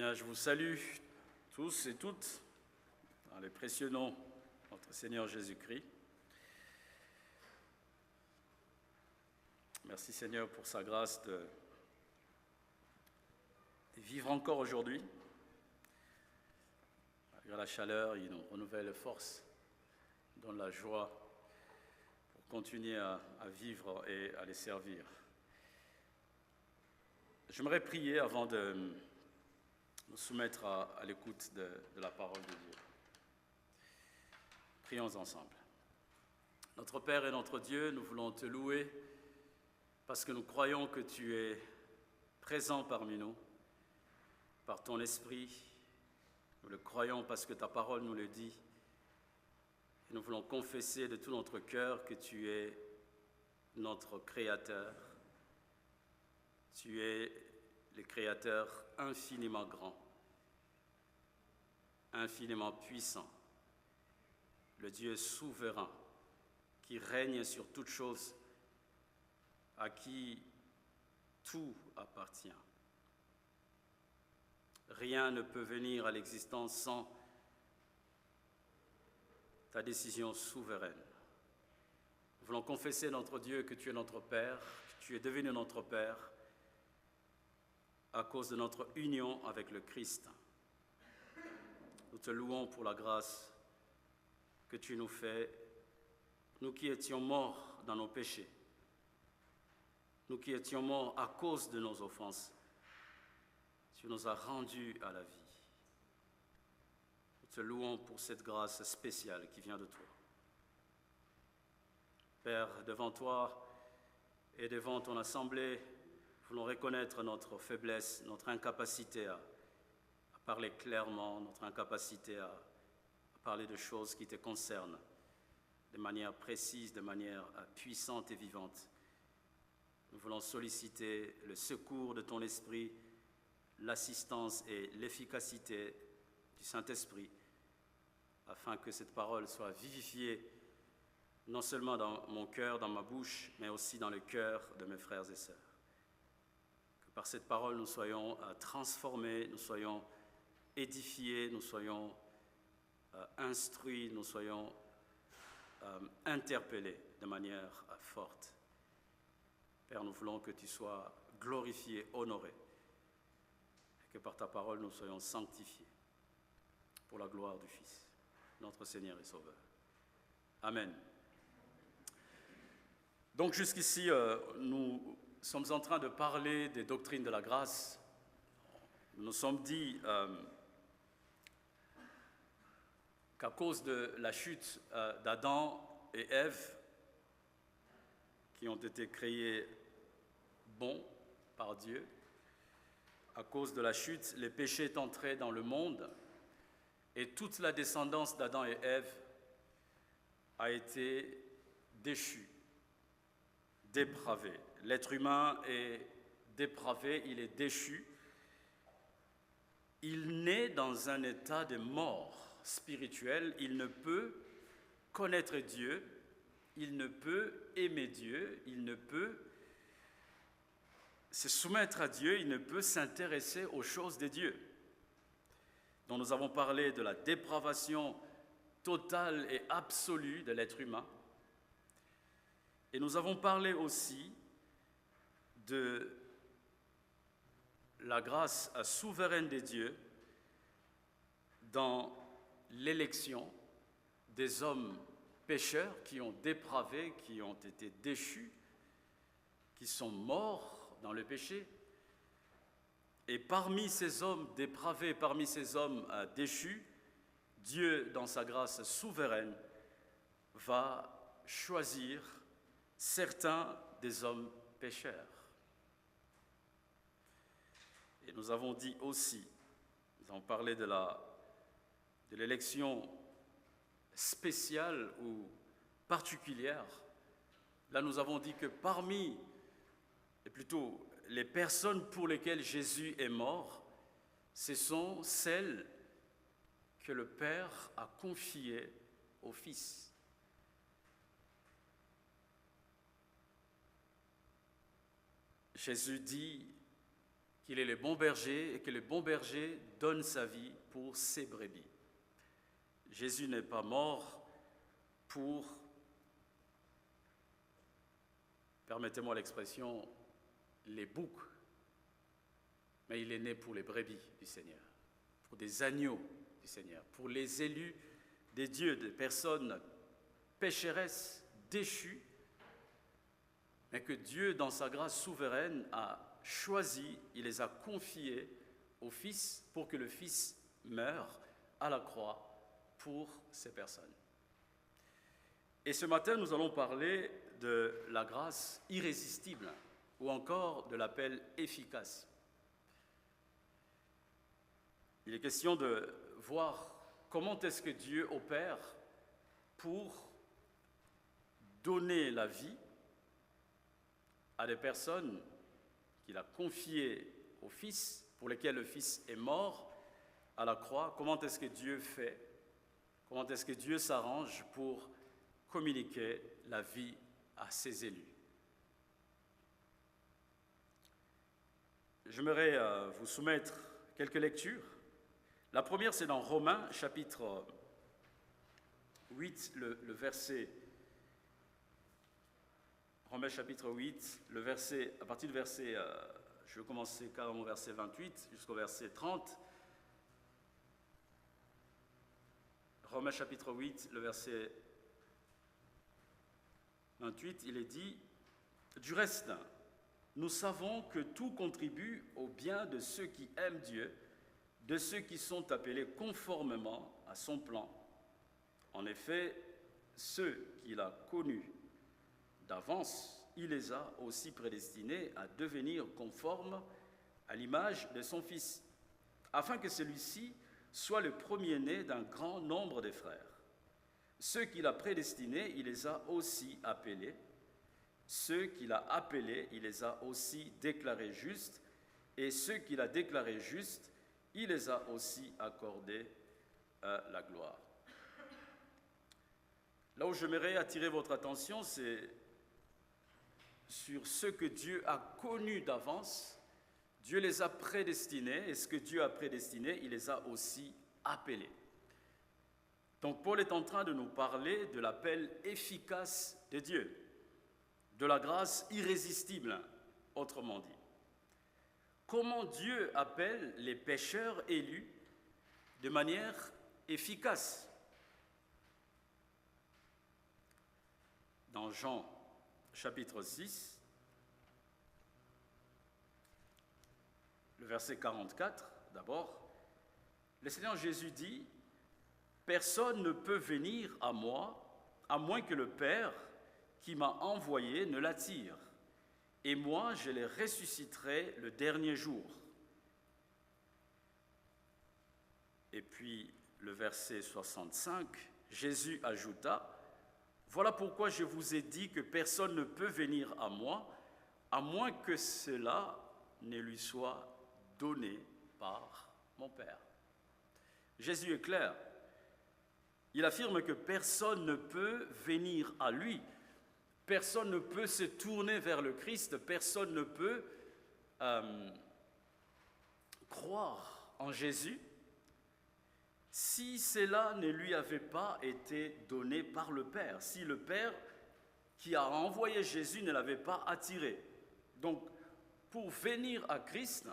Bien, je vous salue tous et toutes dans les précieux noms de notre Seigneur Jésus-Christ. Merci Seigneur pour sa grâce de vivre encore aujourd'hui. Malgré la chaleur, il nous renouvelle force, il donne la joie pour continuer à vivre et à les servir. J'aimerais prier avant de nous soumettre à l'écoute de la parole de Dieu. Prions ensemble. Notre Père et notre Dieu, nous voulons te louer parce que nous croyons que tu es présent parmi nous par ton esprit. Nous le croyons parce que ta parole nous le dit. Et nous voulons confesser de tout notre cœur que tu es notre Créateur. Tu es le Créateur infiniment grand, infiniment puissant, le Dieu souverain qui règne sur toutes choses, à qui tout appartient. Rien ne peut venir à l'existence sans ta décision souveraine. Nous voulons confesser, notre Dieu, que tu es notre Père, que tu es devenu notre Père, à cause de notre union avec le Christ. Nous te louons pour la grâce que tu nous fais, nous qui étions morts dans nos péchés, nous qui étions morts à cause de nos offenses. Tu nous as rendus à la vie. Nous te louons pour cette grâce spéciale qui vient de toi. Père, devant toi et devant ton assemblée, nous voulons reconnaître notre faiblesse, notre incapacité à parler clairement, notre incapacité à parler de choses qui te concernent de manière précise, de manière puissante et vivante. Nous voulons solliciter le secours de ton esprit, l'assistance et l'efficacité du Saint-Esprit, afin que cette parole soit vivifiée, non seulement dans mon cœur, dans ma bouche, mais aussi dans le cœur de mes frères et sœurs. Par cette parole, nous soyons transformés, nous soyons édifiés, nous soyons instruits, nous soyons interpellés de manière forte. Père, nous voulons que tu sois glorifié, honoré, et que par ta parole, nous soyons sanctifiés pour la gloire du Fils, notre Seigneur et Sauveur. Amen. Donc jusqu'ici, nous sommes en train de parler des doctrines de la grâce. Nous nous sommes dit qu'à cause de la chute d'Adam et Ève, qui ont été créés bons par Dieu, à cause de la chute, les péchés est entré dans le monde et toute la descendance d'Adam et Ève a été déchue, dépravé. L'être humain est dépravé, il est déchu. Il naît dans un état de mort spirituelle. Il ne peut connaître Dieu, il ne peut aimer Dieu, il ne peut se soumettre à Dieu, il ne peut s'intéresser aux choses de Dieu. Donc nous avons parlé de la dépravation totale et absolue de l'être humain. Et nous avons parlé aussi de la grâce souveraine de Dieu dans l'élection des hommes pécheurs qui ont dépravé, qui ont été déchus, qui sont morts dans le péché. Et parmi ces hommes dépravés, parmi ces hommes déchus, Dieu, dans sa grâce souveraine, va choisir certains des hommes pécheurs. Et nous avons dit aussi, nous avons parlé de l'élection spéciale ou particulière. Là, nous avons dit que parmi, et plutôt les personnes pour lesquelles Jésus est mort, ce sont celles que le Père a confiées au Fils. Jésus dit qu'il est le bon berger et que le bon berger donne sa vie pour ses brebis. Jésus n'est pas mort pour, permettez-moi l'expression, les boucs, mais il est né pour les brebis du Seigneur, pour des agneaux du Seigneur, pour les élus des dieux, des personnes pécheresses, déchues, mais que Dieu, dans sa grâce souveraine, a choisi, il les a confiés au Fils pour que le Fils meure à la croix pour ces personnes. Et ce matin, nous allons parler de la grâce irrésistible ou encore de l'appel efficace. Il est question de voir comment est-ce que Dieu opère pour donner la vie à des personnes qu'il a confiées au Fils, pour lesquelles le Fils est mort à la croix. Comment est-ce que Dieu fait? Comment est-ce que Dieu s'arrange pour communiquer la vie à ses élus? J'aimerais vous soumettre quelques lectures. La première, c'est dans Romains, chapitre 8, le verset... Romains chapitre 8, à partir du verset, je vais commencer carrément au verset 28 jusqu'au verset 30. Romains chapitre 8, le verset 28, il est dit « Du reste, nous savons que tout contribue au bien de ceux qui aiment Dieu, de ceux qui sont appelés conformément à son plan. En effet, ceux qu'il a connus d'avance, il les a aussi prédestinés à devenir conformes à l'image de son Fils, afin que celui-ci soit le premier-né d'un grand nombre de frères. Ceux qu'il a prédestinés, il les a aussi appelés. Ceux qu'il a appelés, il les a aussi déclarés justes. Et ceux qu'il a déclarés justes, il les a aussi accordés la gloire. » Là où j'aimerais attirer votre attention, c'est sur ce que Dieu a connu d'avance. Dieu les a prédestinés, et ce que Dieu a prédestiné, il les a aussi appelés. Donc Paul est en train de nous parler de l'appel efficace de Dieu, de la grâce irrésistible, autrement dit. Comment Dieu appelle les pécheurs élus de manière efficace? Dans Jean chapitre 6, le verset 44, d'abord, le Seigneur Jésus dit « Personne ne peut venir à moi, à moins que le Père qui m'a envoyé ne l'attire, et moi je les ressusciterai le dernier jour. » Et puis le verset 65, Jésus ajouta « Voilà pourquoi je vous ai dit que personne ne peut venir à moi, à moins que cela ne lui soit donné par mon Père. » Jésus est clair. Il affirme que personne ne peut venir à lui. Personne ne peut se tourner vers le Christ. Personne ne peut croire en Jésus si cela ne lui avait pas été donné par le Père, si le Père qui a envoyé Jésus ne l'avait pas attiré. Donc, pour venir à Christ,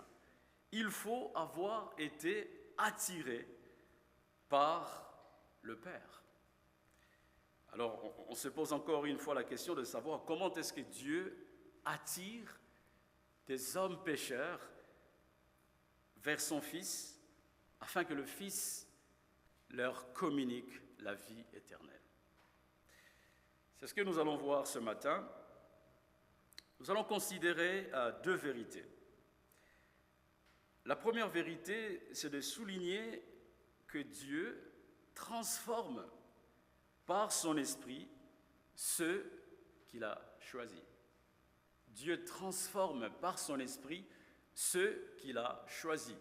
il faut avoir été attiré par le Père. Alors, on se pose encore une fois la question de savoir comment est-ce que Dieu attire des hommes pécheurs vers son Fils, afin que le Fils leur communique la vie éternelle. C'est ce que nous allons voir ce matin. Nous allons considérer deux vérités. La première vérité, c'est de souligner que Dieu transforme par son esprit ceux qu'il a choisis. Dieu transforme par son esprit ceux qu'il a choisis.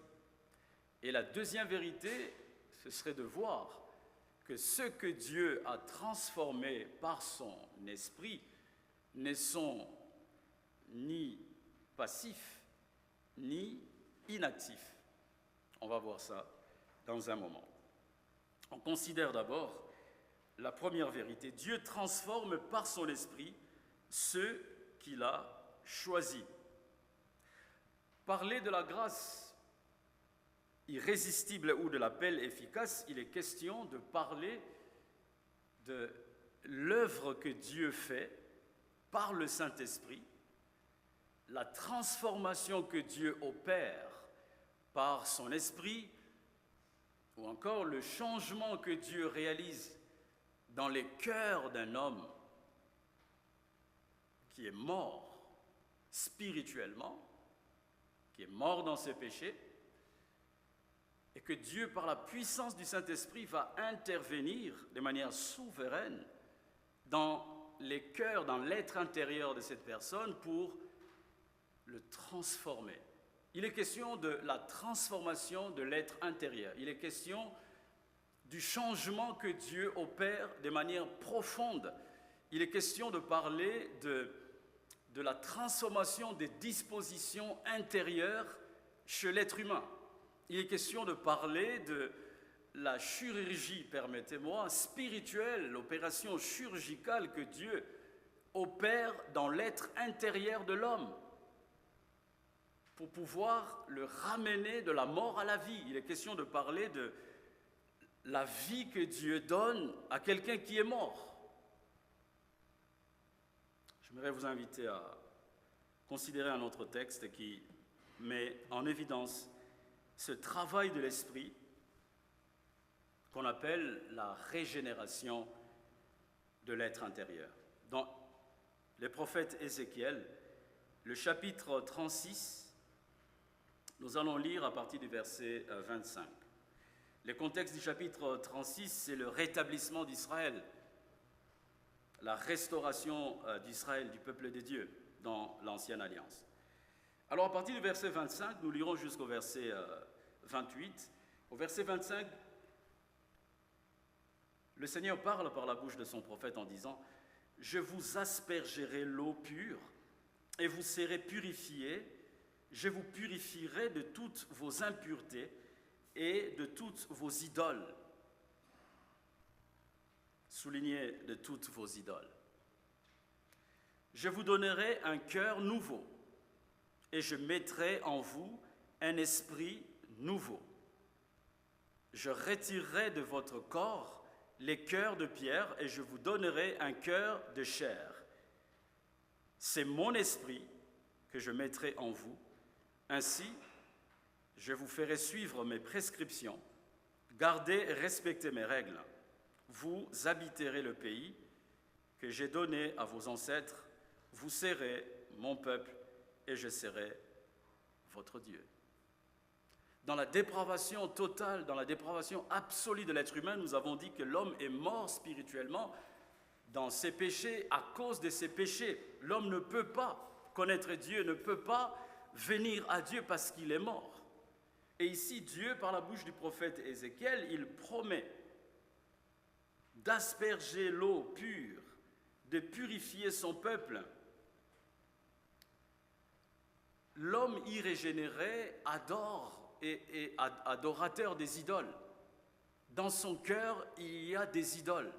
Et la deuxième vérité, ce serait de voir que ceux que Dieu a transformés par son esprit ne sont ni passifs, ni inactif. On va voir ça dans un moment. On considère d'abord la première vérité. Dieu transforme par son esprit ceux qu'il a choisis. Parler de la grâce irrésistible ou de l'appel efficace, il est question de parler de l'œuvre que Dieu fait par le Saint-Esprit, la transformation que Dieu opère par son esprit, ou encore le changement que Dieu réalise dans les cœurs d'un homme qui est mort spirituellement, qui est mort dans ses péchés, et que Dieu, par la puissance du Saint-Esprit, va intervenir de manière souveraine dans les cœurs, dans l'être intérieur de cette personne pour le transformer. Il est question de la transformation de l'être intérieur. Il est question du changement que Dieu opère de manière profonde. Il est question de parler de la transformation des dispositions intérieures chez l'être humain. Il est question de parler de la chirurgie, permettez-moi, spirituelle, l'opération chirurgicale que Dieu opère dans l'être intérieur de l'homme pour pouvoir le ramener de la mort à la vie. Il est question de parler de la vie que Dieu donne à quelqu'un qui est mort. J'aimerais vous inviter à considérer un autre texte qui met en évidence ce travail de l'esprit qu'on appelle la régénération de l'être intérieur. Dans les prophètes Ézéchiel, le chapitre 36, nous allons lire à partir du verset 25. Le contexte du chapitre 36, c'est le rétablissement d'Israël, la restauration d'Israël, du peuple de Dieu, dans l'Ancienne Alliance. Alors à partir du verset 25, nous lirons jusqu'au verset 28. Au verset 25, le Seigneur parle par la bouche de son prophète en disant « Je vous aspergerai l'eau pure et vous serez purifiés. Je vous purifierai de toutes vos impuretés et de toutes vos idoles. » Soulignez de toutes vos idoles. « Je vous donnerai un cœur nouveau et je mettrai en vous un esprit nouveau. Je retirerai de votre corps les cœurs de pierre et je vous donnerai un cœur de chair. C'est mon esprit que je mettrai en vous. Ainsi, je vous ferai suivre mes prescriptions, garder et respecter mes règles. Vous habiterez le pays que j'ai donné à vos ancêtres. Vous serez mon peuple et je serai votre Dieu. » Dans la dépravation totale, dans la dépravation absolue de l'être humain, nous avons dit que l'homme est mort spirituellement dans ses péchés, à cause de ses péchés. L'homme ne peut pas connaître Dieu, ne peut pas venir à Dieu parce qu'il est mort. Et ici, Dieu, par la bouche du prophète Ézéchiel, il promet d'asperger l'eau pure, de purifier son peuple. L'homme irrégénéré adore et adorateur des idoles. Dans son cœur, il y a des idoles.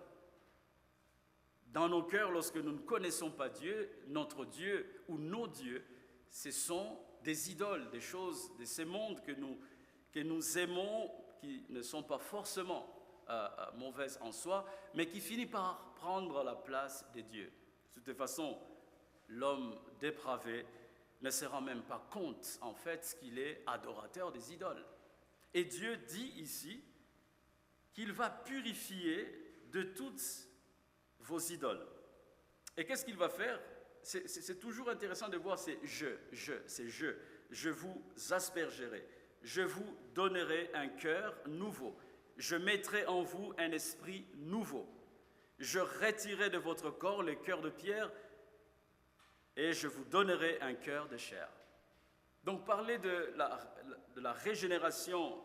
Dans nos cœurs, lorsque nous ne connaissons pas Dieu, notre Dieu ou nos dieux, ce sont des idoles, des choses de ces mondes que nous aimons, qui ne sont pas forcément mauvaises en soi, mais qui finissent par prendre la place de Dieu. De toute façon, l'homme dépravé ne se rend même pas compte, en fait, qu'il est adorateur des idoles. Et Dieu dit ici qu'il va purifier de toutes vos idoles. Et qu'est-ce qu'il va faire ? C'est toujours intéressant de voir c'est je. Je vous aspergerai. Je vous donnerai un cœur nouveau. Je mettrai en vous un esprit nouveau. Je retirerai de votre corps les cœurs de pierre et je vous donnerai un cœur de chair. Donc parler de la régénération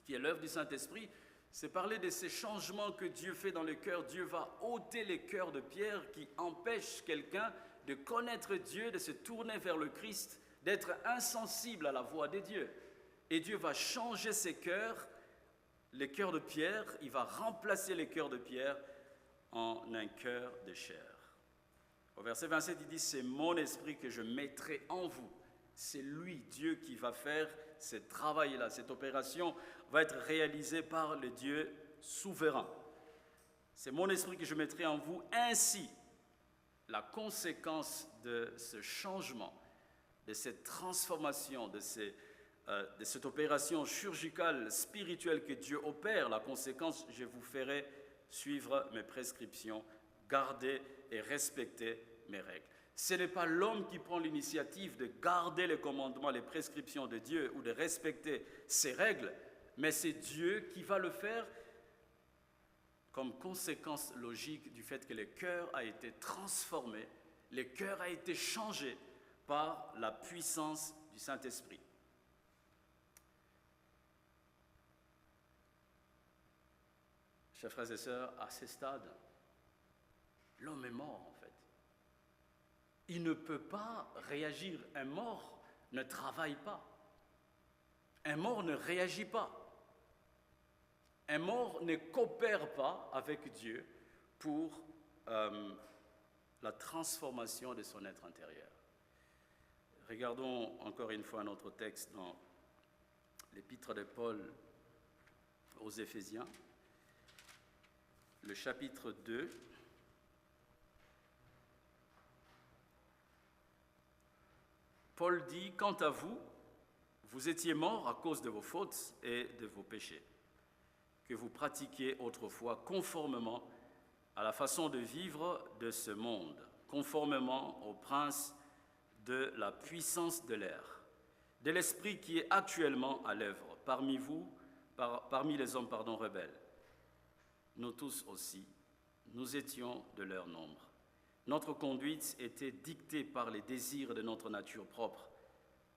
qui est l'œuvre du Saint-Esprit, c'est parler de ces changements que Dieu fait dans le cœur. Dieu va ôter les cœurs de pierre qui empêchent quelqu'un de connaître Dieu, de se tourner vers le Christ, d'être insensible à la voix de Dieu. Et Dieu va changer ses cœurs, les cœurs de pierre, il va remplacer les cœurs de pierre en un cœur de chair. Au verset 27, il dit « C'est mon esprit que je mettrai en vous ». C'est lui, Dieu, qui va faire ce travail-là. Cette opération va être réalisée par le Dieu souverain. C'est mon esprit que je mettrai en vous. Ainsi, la conséquence de ce changement, de cette transformation, de cette opération chirurgicale, spirituelle que Dieu opère, la conséquence, je vous ferai suivre mes prescriptions, garder et respecter mes règles. Ce n'est pas l'homme qui prend l'initiative de garder les commandements, les prescriptions de Dieu ou de respecter ses règles, mais c'est Dieu qui va le faire comme conséquence logique du fait que le cœur a été transformé, le cœur a été changé par la puissance du Saint-Esprit. Chers frères et sœurs, à ce stade, l'homme est mort en fait. Il ne peut pas réagir. Un mort ne travaille pas. Un mort ne réagit pas. Un mort ne coopère pas avec Dieu pour la transformation de son être intérieur. Regardons encore une fois notre texte dans l'épître de Paul aux Éphésiens, le chapitre 2. Paul dit « Quant à vous, vous étiez morts à cause de vos fautes et de vos péchés, que vous pratiquiez autrefois conformément à la façon de vivre de ce monde, conformément au prince de la puissance de l'air, de l'esprit qui est actuellement à l'œuvre parmi vous, parmi les hommes rebelles. Nous tous aussi, nous étions de leur nombre. Notre conduite était dictée par les désirs de notre nature propre,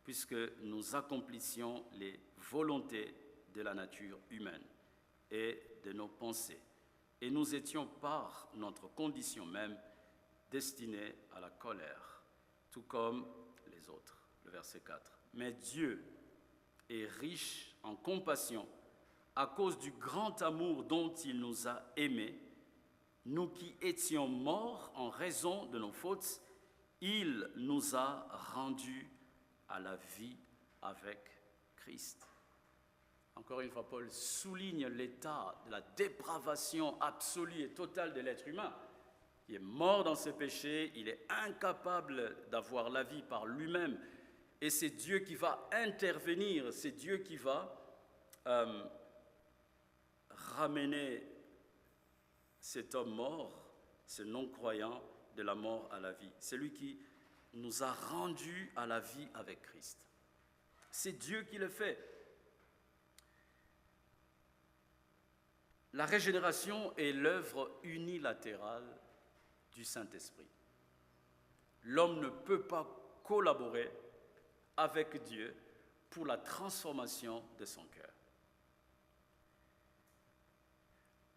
puisque nous accomplissions les volontés de la nature humaine et de nos pensées. Et nous étions par notre condition même destinés à la colère, tout comme les autres. Le verset 4. Mais Dieu est riche en compassion à cause du grand amour dont il nous a aimés. Nous qui étions morts en raison de nos fautes, il nous a rendus à la vie avec Christ. Encore une fois, Paul souligne l'état de la dépravation absolue et totale de l'être humain. Il est mort dans ses péchés, il est incapable d'avoir la vie par lui-même. Et c'est Dieu qui va intervenir, c'est Dieu qui va ramener cet homme mort, ce non-croyant, de la mort à la vie. C'est lui qui nous a rendus à la vie avec Christ. C'est Dieu qui le fait. La régénération est l'œuvre unilatérale du Saint-Esprit. L'homme ne peut pas collaborer avec Dieu pour la transformation de son cœur.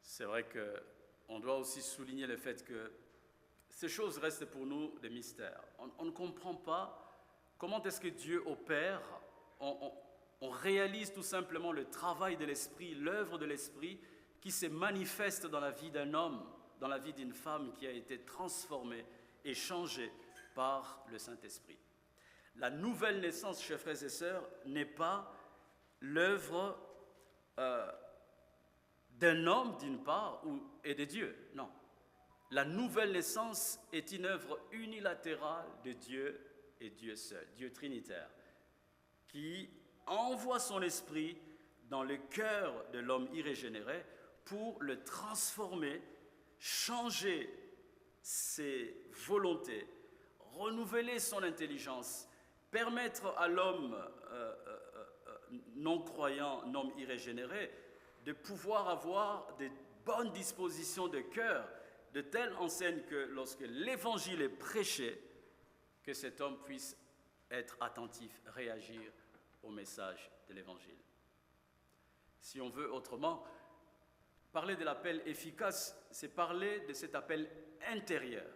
C'est vrai qu'on doit aussi souligner le fait que ces choses restent pour nous des mystères. On ne comprend pas comment est-ce que Dieu opère. On réalise tout simplement le travail de l'Esprit, l'œuvre de l'Esprit qui se manifeste dans la vie d'un homme, dans la vie d'une femme qui a été transformée et changée par le Saint-Esprit. La nouvelle naissance, chers frères et sœurs, n'est pas l'œuvre d'un homme d'une part et de Dieu, non. La nouvelle naissance est une œuvre unilatérale de Dieu et Dieu seul, Dieu trinitaire, qui envoie son esprit dans le cœur de l'homme irrégénéré pour le transformer, changer ses volontés, renouveler son intelligence, permettre à l'homme non-croyant, l'homme irrégénéré, de pouvoir avoir des bonnes dispositions de cœur, de telle enseigne que lorsque l'évangile est prêché, que cet homme puisse être attentif, réagir au message de l'évangile. Si on veut autrement, parler de l'appel efficace, c'est parler de cet appel intérieur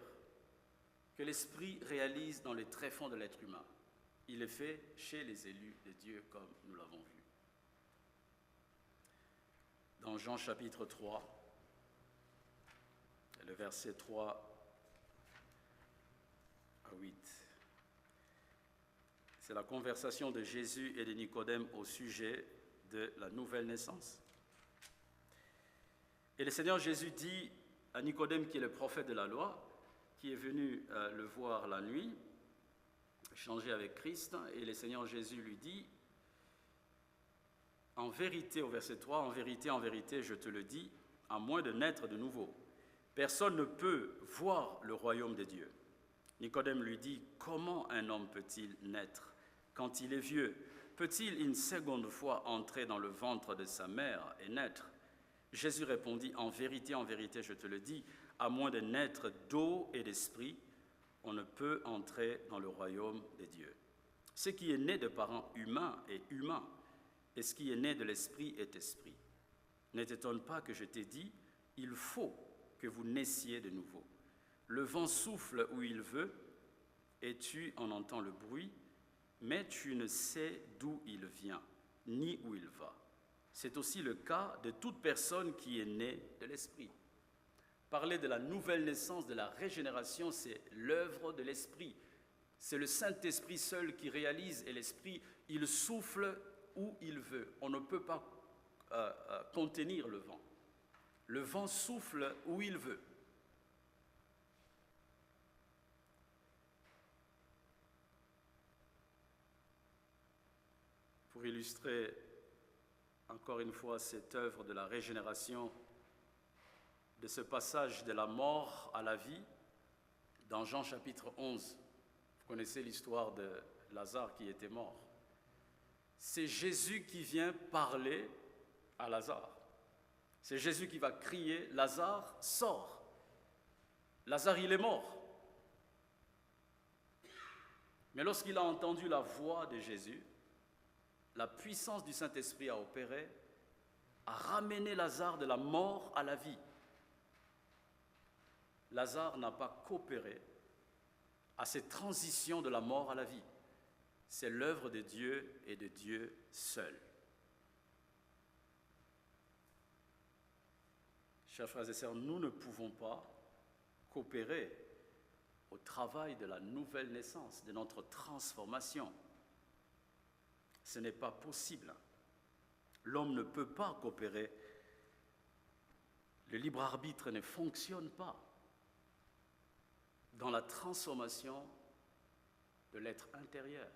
que l'Esprit réalise dans les tréfonds de l'être humain. il est fait chez les élus de Dieu, comme nous l'avons vu. Dans Jean chapitre 3, le verset 3 à 8. C'est la conversation de Jésus et de Nicodème au sujet de la nouvelle naissance. Et le Seigneur Jésus dit à Nicodème, qui est le prophète de la loi, qui est venu le voir la nuit, échanger avec Christ, et le Seigneur Jésus lui dit, en vérité, au verset 3, en vérité, je te le dis, à moins de naître de nouveau, personne ne peut voir le royaume de Dieu. Nicodème lui dit, comment un homme peut-il naître quand il est vieux? Peut-il une seconde fois entrer dans le ventre de sa mère et naître? Jésus répondit, en vérité, je te le dis, à moins de naître d'eau et d'esprit, on ne peut entrer dans le royaume de Dieu. Ce qui est né de parents humains est humain, et ce qui est né de l'esprit est esprit. Ne t'étonne pas que je t'ai dit, il faut que vous naissiez de nouveau. Le vent souffle où il veut, et tu en entends le bruit, mais tu ne sais d'où il vient, ni où il va. C'est aussi le cas de toute personne qui est née de l'esprit. Parler de la nouvelle naissance, de la régénération, c'est l'œuvre de l'esprit. C'est le Saint-Esprit seul qui réalise, et l'esprit, il souffle où il veut. On ne peut pas contenir le vent. Le vent souffle où il veut. Pour illustrer encore une fois cette œuvre de la régénération, de ce passage de la mort à la vie, dans Jean chapitre 11, vous connaissez l'histoire de Lazare qui était mort. C'est Jésus qui vient parler à Lazare. C'est Jésus qui va crier, Lazare, sors. Lazare, il est mort. Mais lorsqu'il a entendu la voix de Jésus, la puissance du Saint-Esprit a opéré, a ramené Lazare de la mort à la vie. Lazare n'a pas coopéré à cette transition de la mort à la vie. C'est l'œuvre de Dieu et de Dieu seul. Chers frères et sœurs, nous ne pouvons pas coopérer au travail de la nouvelle naissance, de notre transformation. Ce n'est pas possible. L'homme ne peut pas coopérer. Le libre arbitre ne fonctionne pas dans la transformation de l'être intérieur.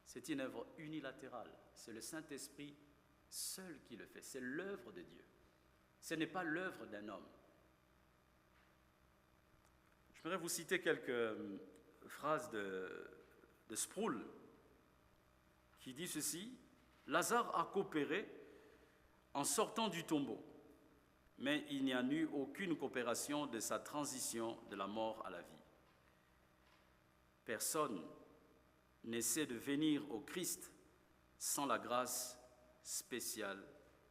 C'est une œuvre unilatérale. C'est le Saint-Esprit seul qui le fait. C'est l'œuvre de Dieu. Ce n'est pas l'œuvre d'un homme. Je voudrais vous citer quelques phrases de Sproul qui dit ceci. Lazare a coopéré en sortant du tombeau, mais il n'y a eu aucune coopération de sa transition de la mort à la vie. Personne n'essaie de venir au Christ sans la grâce spéciale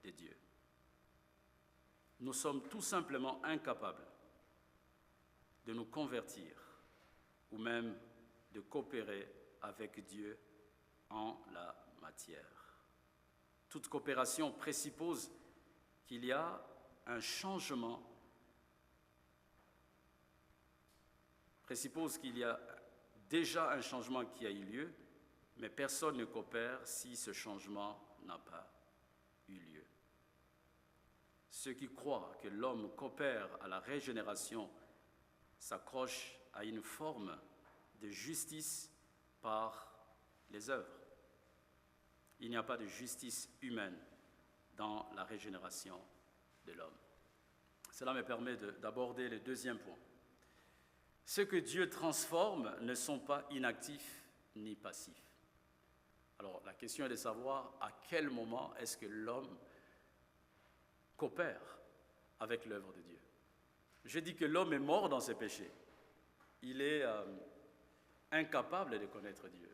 de Dieu. Nous sommes tout simplement incapables de nous convertir ou même de coopérer avec Dieu en la matière. Toute coopération présuppose qu'il y a un changement, présuppose qu'il y a déjà un changement qui a eu lieu, mais personne ne coopère si ce changement n'a pas eu lieu. Ceux qui croient que l'homme coopère à la régénération s'accrochent à une forme de justice par les œuvres. Il n'y a pas de justice humaine dans la régénération de l'homme. Cela me permet d'aborder le deuxième point. Ceux que Dieu transforme ne sont pas inactifs ni passifs. Alors, la question est de savoir à quel moment est-ce que l'homme coopère avec l'œuvre de Dieu. Je dis que l'homme est mort dans ses péchés. Il est incapable de connaître Dieu.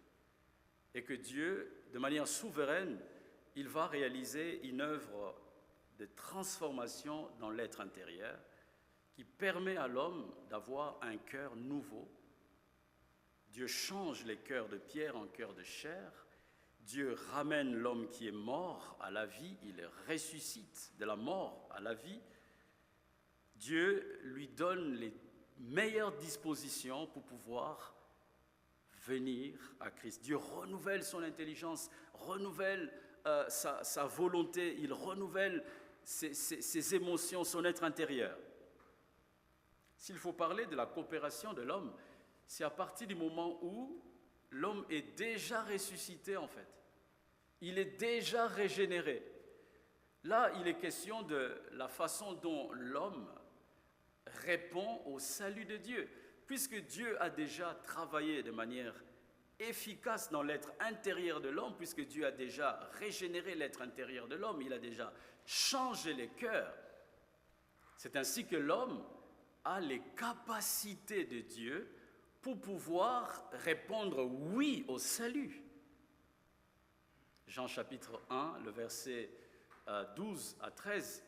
Et que Dieu, de manière souveraine, il va réaliser une œuvre de transformation dans l'être intérieur qui permet à l'homme d'avoir un cœur nouveau, Dieu change les cœurs de pierre en cœurs de chair. Dieu ramène l'homme qui est mort à la vie, il le ressuscite de la mort à la vie. Dieu lui donne les meilleures dispositions pour pouvoir venir à Christ. Dieu renouvelle son intelligence, renouvelle sa volonté, il renouvelle ses émotions, son être intérieur. S'il faut parler de la coopération de l'homme, c'est à partir du moment où l'homme est déjà ressuscité en fait. Il est déjà régénéré. Là, il est question de la façon dont l'homme répond au salut de Dieu. Puisque Dieu a déjà travaillé de manière efficace dans l'être intérieur de l'homme, puisque Dieu a déjà régénéré l'être intérieur de l'homme, il a déjà changé les cœurs. C'est ainsi que l'homme a les capacités de Dieu pour pouvoir répondre oui au salut. Jean chapitre 1, le verset 12 à 13,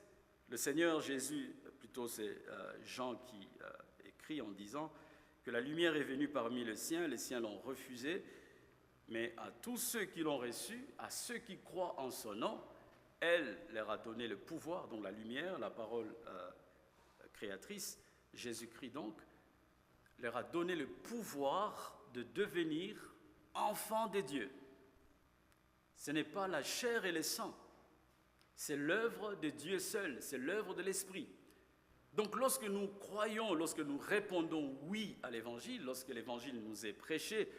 le Seigneur Jésus, plutôt c'est Jean qui écrit en disant que la lumière est venue parmi les siens l'ont refusée, mais à tous ceux qui l'ont reçu, à ceux qui croient en son nom, elle leur a donné le pouvoir, donc la lumière, la parole créatrice, Jésus-Christ donc, leur a donné le pouvoir de devenir enfants de Dieu. Ce n'est pas la chair et le sang, c'est l'œuvre de Dieu seul, c'est l'œuvre de l'Esprit. Donc lorsque nous croyons, lorsque nous répondons oui à l'Évangile, lorsque l'Évangile nous est prêché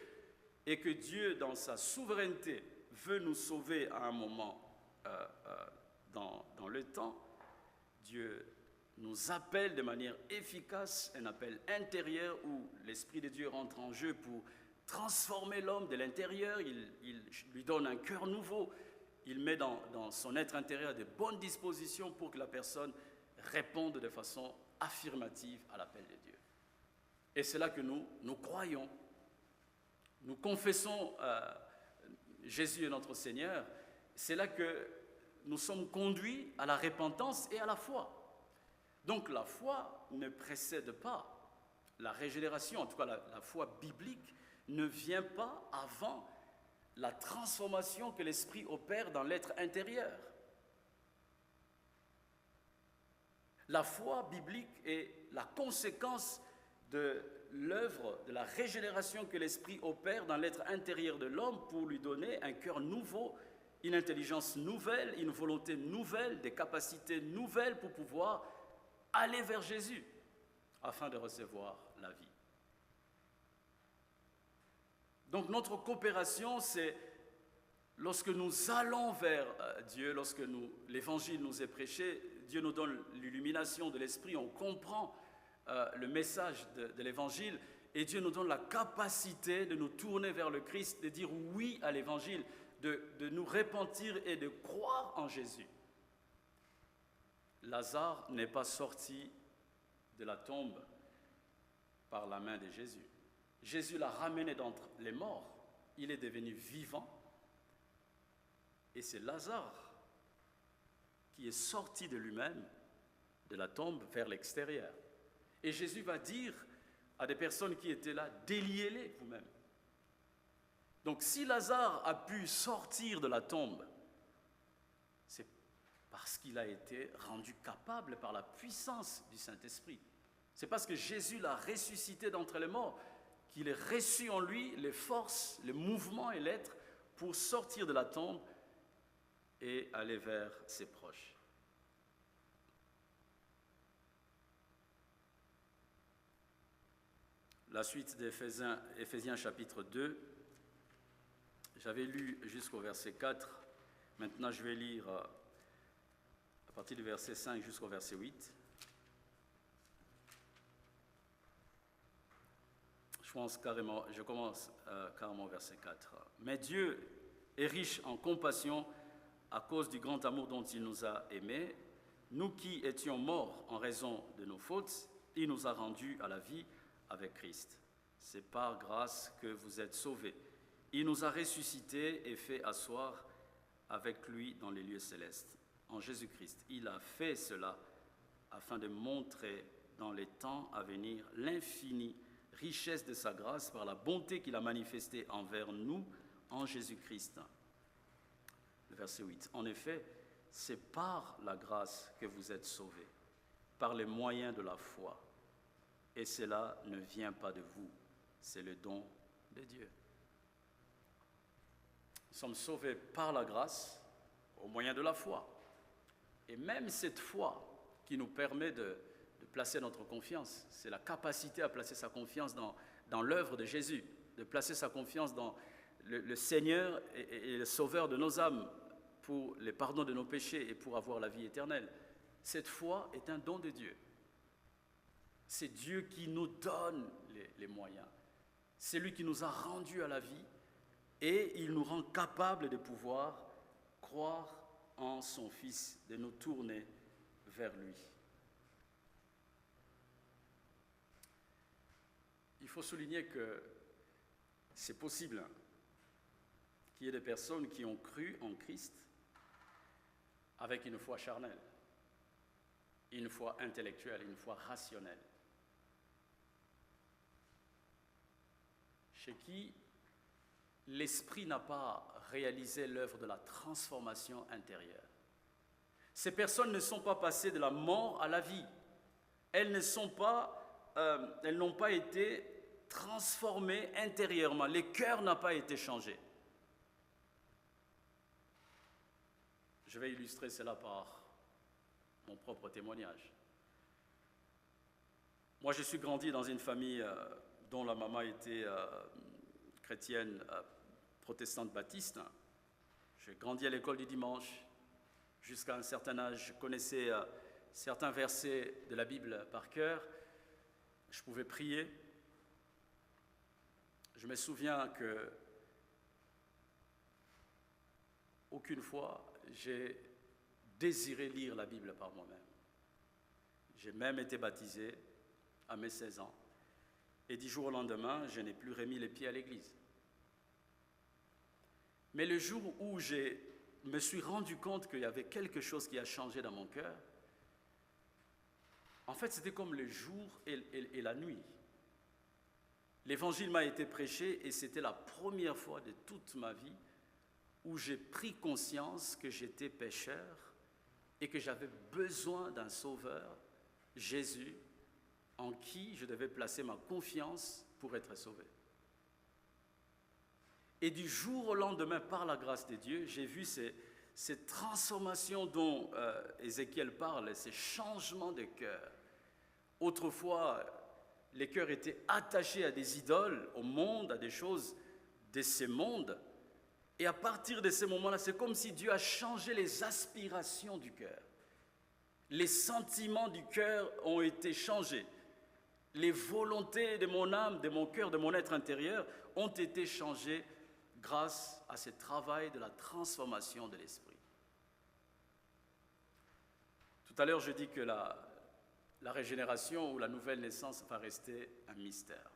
et que Dieu, dans sa souveraineté, veut nous sauver à un moment dans le temps, Dieu nous appelle de manière efficace, un appel intérieur où l'Esprit de Dieu rentre en jeu pour transformer l'homme de l'intérieur, il lui donne un cœur nouveau, il met dans son être intérieur de bonnes dispositions pour que la personne réponde de façon affirmative à l'appel de Dieu. Et c'est là que nous croyons. Nous confessons Jésus est notre Seigneur. C'est là que nous sommes conduits à la repentance et à la foi. Donc la foi ne précède pas la régénération, en tout cas la foi biblique ne vient pas avant la transformation que l'Esprit opère dans l'être intérieur. La foi biblique est la conséquence de l'œuvre de la régénération que l'Esprit opère dans l'être intérieur de l'homme pour lui donner un cœur nouveau, une intelligence nouvelle, une volonté nouvelle, des capacités nouvelles pour pouvoir aller vers Jésus afin de recevoir la vie. Donc notre coopération, c'est lorsque nous allons vers Dieu, lorsque l'Évangile nous est prêché, Dieu nous donne l'illumination de l'Esprit, on comprend le message de l'Évangile et Dieu nous donne la capacité de nous tourner vers le Christ, de dire oui à l'Évangile, de nous repentir et de croire en Jésus. Lazare n'est pas sorti de la tombe par la main de Jésus. Jésus l'a ramené d'entre les morts, il est devenu vivant et c'est Lazare qui est sorti de lui-même, de la tombe, vers l'extérieur. Et Jésus va dire à des personnes qui étaient là, déliez-les vous-même. Donc si Lazare a pu sortir de la tombe, c'est parce qu'il a été rendu capable par la puissance du Saint-Esprit. C'est parce que Jésus l'a ressuscité d'entre les morts qu'il a reçu en lui les forces, les mouvements et l'être pour sortir de la tombe et aller vers ses proches. La suite d'Éphésiens chapitre 2, j'avais lu jusqu'au verset 4, maintenant je vais lire à partir du verset 5 jusqu'au verset 8. Je commence carrément au verset 4. Mais Dieu est riche en compassion à cause du grand amour dont il nous a aimés. Nous qui étions morts en raison de nos fautes, il nous a rendus à la vie avec Christ. C'est par grâce que vous êtes sauvés. Il nous a ressuscités et fait asseoir avec lui dans les lieux célestes. En Jésus-Christ, il a fait cela afin de montrer dans les temps à venir l'infinie richesse de sa grâce par la bonté qu'il a manifestée envers nous en Jésus-Christ. Le verset 8. En effet, c'est par la grâce que vous êtes sauvés, par les moyens de la foi. Et cela ne vient pas de vous, c'est le don de Dieu. Nous sommes sauvés par la grâce au moyen de la foi. Et même cette foi qui nous permet de placer notre confiance, c'est la capacité à placer sa confiance dans l'œuvre de Jésus, de placer sa confiance dans le Seigneur et le Sauveur de nos âmes pour le pardon de nos péchés et pour avoir la vie éternelle. Cette foi est un don de Dieu. C'est Dieu qui nous donne les moyens. C'est lui qui nous a rendus à la vie et il nous rend capables de pouvoir croire en son Fils, de nous tourner vers lui. Il faut souligner que c'est possible qu'il y ait des personnes qui ont cru en Christ avec une foi charnelle, une foi intellectuelle, une foi rationnelle, chez qui l'Esprit n'a pas réalisé l'œuvre de la transformation intérieure. Ces personnes ne sont pas passées de la mort à la vie. Elles n'ont pas été transformées intérieurement. Le cœur n'a pas été changé. Je vais illustrer cela par mon propre témoignage. Moi, je suis grandi dans une famille dont la maman était chrétienne, protestante baptiste. J'ai grandi à l'école du dimanche. Jusqu'à un certain âge, je connaissais certains versets de la Bible par cœur. Je pouvais prier. Je me souviens que aucune fois, j'ai désiré lire la Bible par moi-même. J'ai même été baptisé à mes 16 ans. Et du jour au lendemain, je n'ai plus remis les pieds à l'église. Mais le jour où je me suis rendu compte qu'il y avait quelque chose qui a changé dans mon cœur, en fait, c'était comme le jour et la nuit. L'évangile m'a été prêché et c'était la première fois de toute ma vie où j'ai pris conscience que j'étais pécheur et que j'avais besoin d'un sauveur, Jésus, en qui je devais placer ma confiance pour être sauvé. Et du jour au lendemain, par la grâce de Dieu, j'ai vu ces transformations dont Ézéchiel parle, ces changements de cœur. Autrefois, les cœurs étaient attachés à des idoles, au monde, à des choses de ce monde. Et à partir de ce moment-là, c'est comme si Dieu a changé les aspirations du cœur. Les sentiments du cœur ont été changés. Les volontés de mon âme, de mon cœur, de mon être intérieur ont été changées grâce à ce travail de la transformation de l'esprit. Tout à l'heure, je dis que la régénération ou la nouvelle naissance va rester un mystère.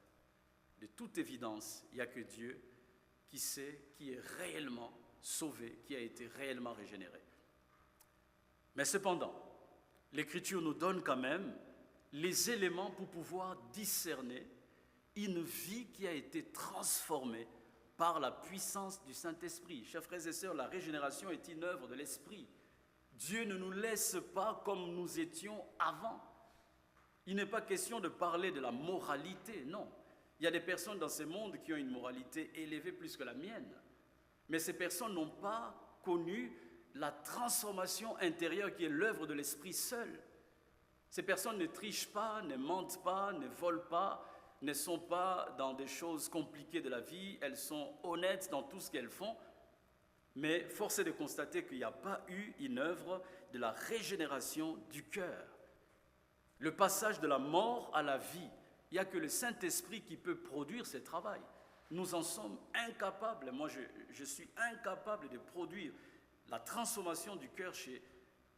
De toute évidence, il n'y a que Dieu qui sait, qui est réellement sauvé, qui a été réellement régénéré. Mais cependant, l'Écriture nous donne quand même les éléments pour pouvoir discerner une vie qui a été transformée par la puissance du Saint-Esprit. Chers frères et sœurs, la régénération est une œuvre de l'Esprit. Dieu ne nous laisse pas comme nous étions avant. Il n'est pas question de parler de la moralité, non. Il y a des personnes dans ce monde qui ont une moralité élevée plus que la mienne. Mais ces personnes n'ont pas connu la transformation intérieure qui est l'œuvre de l'Esprit seul. Ces personnes ne trichent pas, ne mentent pas, ne volent pas, ne sont pas dans des choses compliquées de la vie. Elles sont honnêtes dans tout ce qu'elles font. Mais force est de constater qu'il n'y a pas eu une œuvre de la régénération du cœur. Le passage de la mort à la vie. Il n'y a que le Saint-Esprit qui peut produire ce travail. Nous en sommes incapables. Moi, je suis incapable de produire la transformation du cœur chez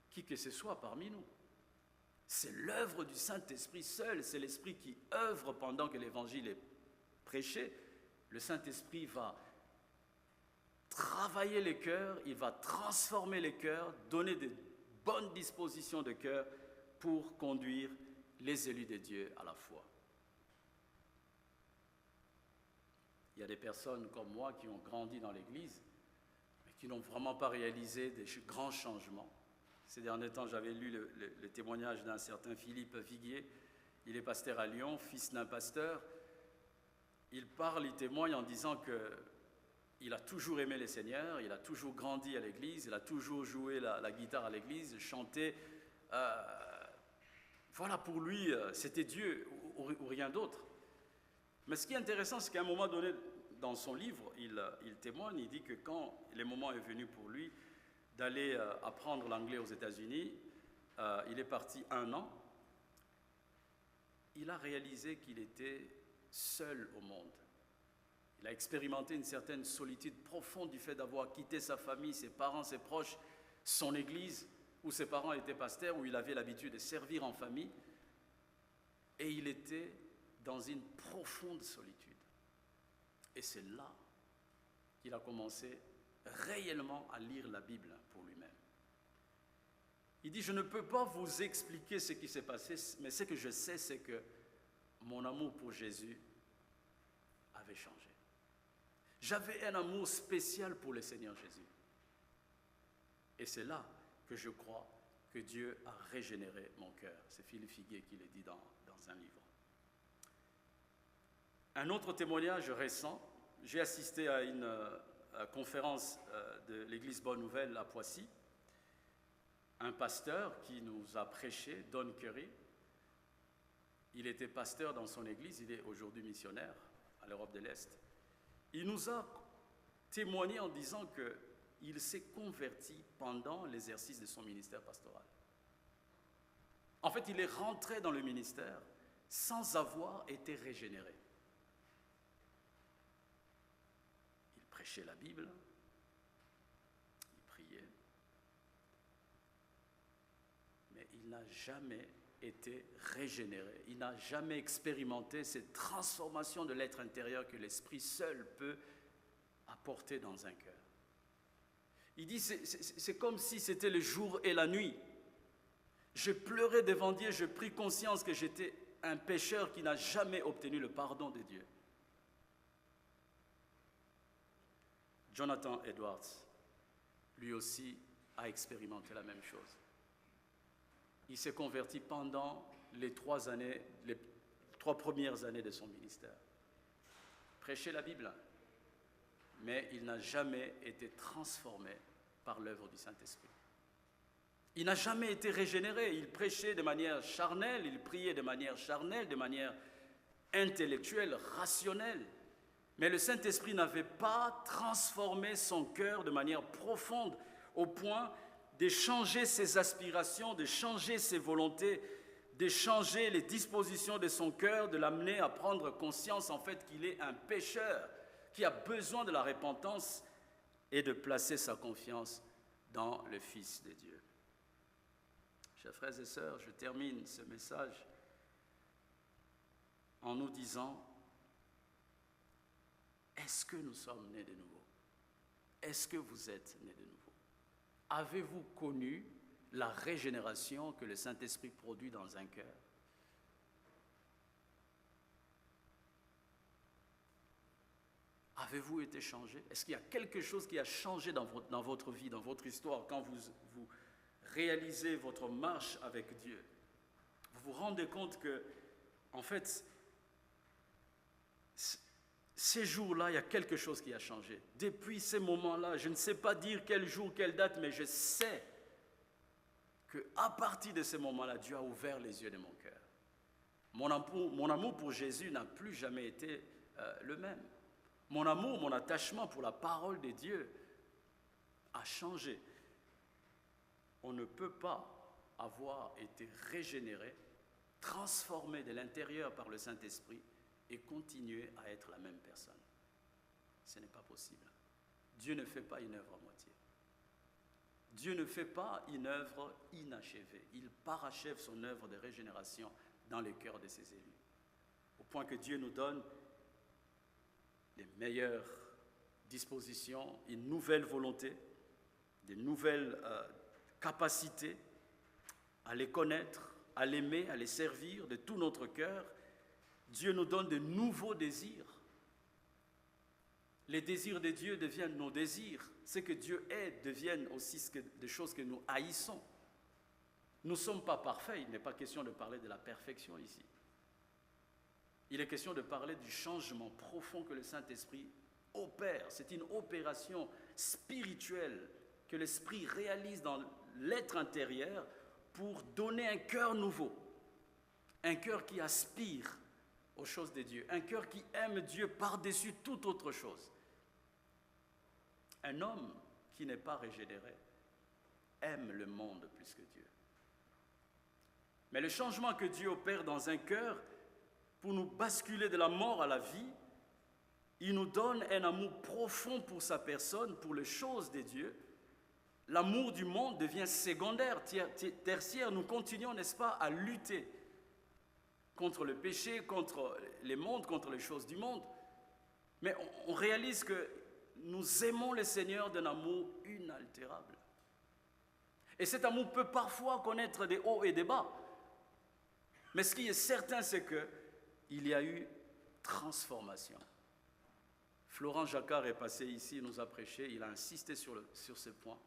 qui que ce soit parmi nous. C'est l'œuvre du Saint-Esprit seul. C'est l'Esprit qui œuvre pendant que l'Évangile est prêché. Le Saint-Esprit va travailler les cœurs, il va transformer les cœurs, donner de bonnes dispositions de cœur pour conduire les élus de Dieu à la foi. Il y a des personnes comme moi qui ont grandi dans l'Église, mais qui n'ont vraiment pas réalisé des grands changements. Ces derniers temps, j'avais lu le témoignage d'un certain Philippe Viguier. Il est pasteur à Lyon, fils d'un pasteur. Il parle, il témoigne en disant qu'il a toujours aimé le Seigneur, il a toujours grandi à l'église, il a toujours joué la guitare à l'église, chanté. Voilà, pour lui, c'était Dieu ou rien d'autre. Mais ce qui est intéressant, c'est qu'à un moment donné, dans son livre, il témoigne, il dit que quand le moment est venu pour lui d'aller apprendre l'anglais aux États-Unis, il est parti 1 an, il a réalisé qu'il était seul au monde. Il a expérimenté une certaine solitude profonde du fait d'avoir quitté sa famille, ses parents, ses proches, son église, où ses parents étaient pasteurs, où il avait l'habitude de servir en famille. Et il était dans une profonde solitude. Et c'est là qu'il a commencé réellement à lire la Bible pour lui-même. Il dit, je ne peux pas vous expliquer ce qui s'est passé, mais ce que je sais, c'est que mon amour pour Jésus avait changé. J'avais un amour spécial pour le Seigneur Jésus. Et c'est là que je crois que Dieu a régénéré mon cœur. C'est Philippe Viguier qui le dit dans un livre. Un autre témoignage récent, j'ai assisté à une conférence de l'église Bonne Nouvelle à Poissy. Un pasteur qui nous a prêché, Don Curry, il était pasteur dans son église, il est aujourd'hui missionnaire à l'Europe de l'Est. Il nous a témoigné en disant qu'il s'est converti pendant l'exercice de son ministère pastoral. En fait, il est rentré dans le ministère sans avoir été régénéré. Il prêchait la Bible, il priait, mais il n'a jamais été régénéré. Il n'a jamais expérimenté cette transformation de l'être intérieur que l'Esprit seul peut apporter dans un cœur. Il dit, c'est comme si c'était le jour et la nuit. Je pleurais devant Dieu, je pris conscience que j'étais un pécheur qui n'a jamais obtenu le pardon de Dieu. Jonathan Edwards, lui aussi, a expérimenté la même chose. Il s'est converti pendant les 3 premières années de son ministère. Prêchait la Bible, mais il n'a jamais été transformé par l'œuvre du Saint-Esprit. Il n'a jamais été régénéré. Il prêchait de manière charnelle, il priait de manière charnelle, de manière intellectuelle, rationnelle. Mais le Saint-Esprit n'avait pas transformé son cœur de manière profonde au point de changer ses aspirations, de changer ses volontés, de changer les dispositions de son cœur, de l'amener à prendre conscience en fait qu'il est un pécheur, qui a besoin de la repentance et de placer sa confiance dans le Fils de Dieu. Chers frères et sœurs, je termine ce message en nous disant, est-ce que nous sommes nés de nouveau? Est-ce que vous êtes nés de nouveau? Avez-vous connu la régénération que le Saint-Esprit produit dans un cœur? Avez-vous été changé? Est-ce qu'il y a quelque chose qui a changé dans votre vie, dans votre histoire, quand vous réalisez votre marche avec Dieu? Vous vous rendez compte que, en fait, ces jours-là, il y a quelque chose qui a changé. Depuis ces moments-là, je ne sais pas dire quel jour, quelle date, mais je sais qu'à partir de ces moments-là, Dieu a ouvert les yeux de mon cœur. Mon amour pour Jésus n'a plus jamais été le même. Mon amour, mon attachement pour la parole de Dieu a changé. On ne peut pas avoir été régénéré, transformé de l'intérieur par le Saint-Esprit et continuer à être la même personne. Ce n'est pas possible. Dieu ne fait pas une œuvre à moitié. Dieu ne fait pas une œuvre inachevée. Il parachève son œuvre de régénération dans les cœurs de ses élus. Au point que Dieu nous donne les meilleures dispositions, une nouvelle volonté, des nouvelles capacités à les connaître, à l'aimer, à les servir de tout notre cœur. Dieu nous donne de nouveaux désirs. Les désirs de Dieu deviennent nos désirs. Ce que Dieu est deviennent aussi des choses que nous haïssons. Nous ne sommes pas parfaits, il n'est pas question de parler de la perfection ici. Il est question de parler du changement profond que le Saint-Esprit opère. C'est une opération spirituelle que l'Esprit réalise dans l'être intérieur pour donner un cœur nouveau, un cœur qui aspire aux choses de Dieu, un cœur qui aime Dieu par-dessus toute autre chose. Un homme qui n'est pas régénéré aime le monde plus que Dieu. Mais le changement que Dieu opère dans un cœur pour nous basculer de la mort à la vie, il nous donne un amour profond pour sa personne, pour les choses de Dieu. L'amour du monde devient secondaire, tertiaire. Nous continuons, n'est-ce pas, à lutter contre le péché, contre les mondes, contre les choses du monde. Mais on réalise que nous aimons le Seigneur d'un amour inaltérable. Et cet amour peut parfois connaître des hauts et des bas. Mais ce qui est certain, c'est qu'il y a eu transformation. Florent Jacquard est passé ici, il nous a prêché, il a insisté sur ce point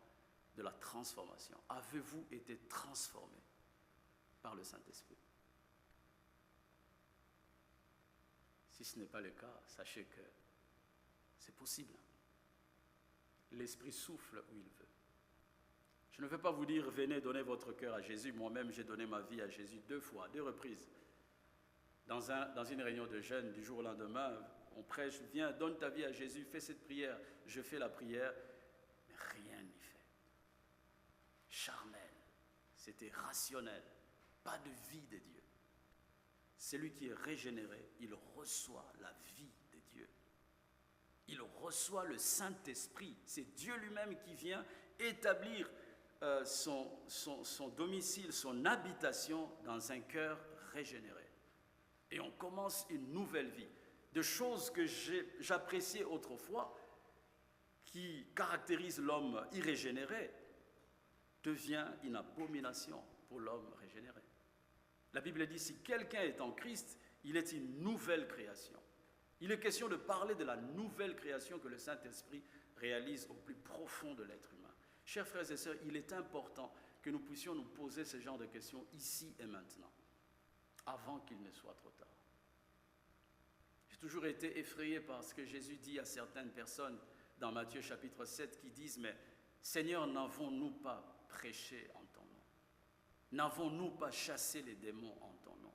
de la transformation. Avez-vous été transformé par le Saint-Esprit? Si ce n'est pas le cas, sachez que c'est possible. L'Esprit souffle où il veut. Je ne veux pas vous dire, venez donner votre cœur à Jésus. Moi-même, j'ai donné ma vie à Jésus 2 fois, 2 reprises. Dans une réunion de jeunes, du jour au lendemain, on prêche, viens, donne ta vie à Jésus, fais cette prière. Je fais la prière, mais rien n'y fait. Charnel, c'était rationnel, pas de vie de Dieu. Celui qui est régénéré, il reçoit la vie de Dieu. Il reçoit le Saint-Esprit. C'est Dieu lui-même qui vient établir son domicile, son habitation dans un cœur régénéré. Et on commence une nouvelle vie. De choses que j'appréciais autrefois, qui caractérisent l'homme irrégénéré, devient une abomination pour l'homme régénéré. La Bible dit, si quelqu'un est en Christ, il est une nouvelle création. Il est question de parler de la nouvelle création que le Saint-Esprit réalise au plus profond de l'être humain. Chers frères et sœurs, il est important que nous puissions nous poser ce genre de questions ici et maintenant, avant qu'il ne soit trop tard. J'ai toujours été effrayé par ce que Jésus dit à certaines personnes dans Matthieu chapitre 7 qui disent « Mais Seigneur, n'avons-nous pas prêché en ton nom? N'avons-nous pas chassé les démons en ton nom?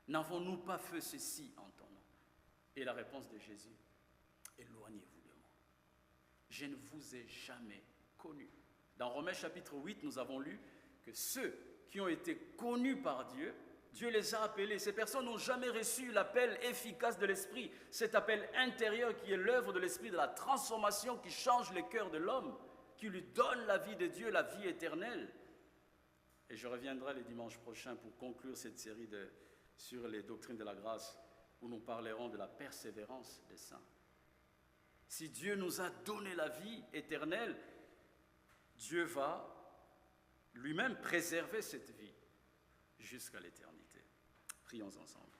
N'avons-nous pas fait ceci en ton nom ?» Et la réponse de Jésus, éloignez-vous de moi. Je ne vous ai jamais connu. Dans Romains chapitre 8, nous avons lu que ceux qui ont été connus par Dieu, Dieu les a appelés. Ces personnes n'ont jamais reçu l'appel efficace de l'Esprit, cet appel intérieur qui est l'œuvre de l'Esprit, de la transformation qui change le cœur de l'homme, qui lui donne la vie de Dieu, la vie éternelle. Et je reviendrai le dimanche prochain pour conclure cette série sur les doctrines de la grâce, où nous parlerons de la persévérance des saints. Si Dieu nous a donné la vie éternelle, Dieu va lui-même préserver cette vie jusqu'à l'éternité. Prions ensemble.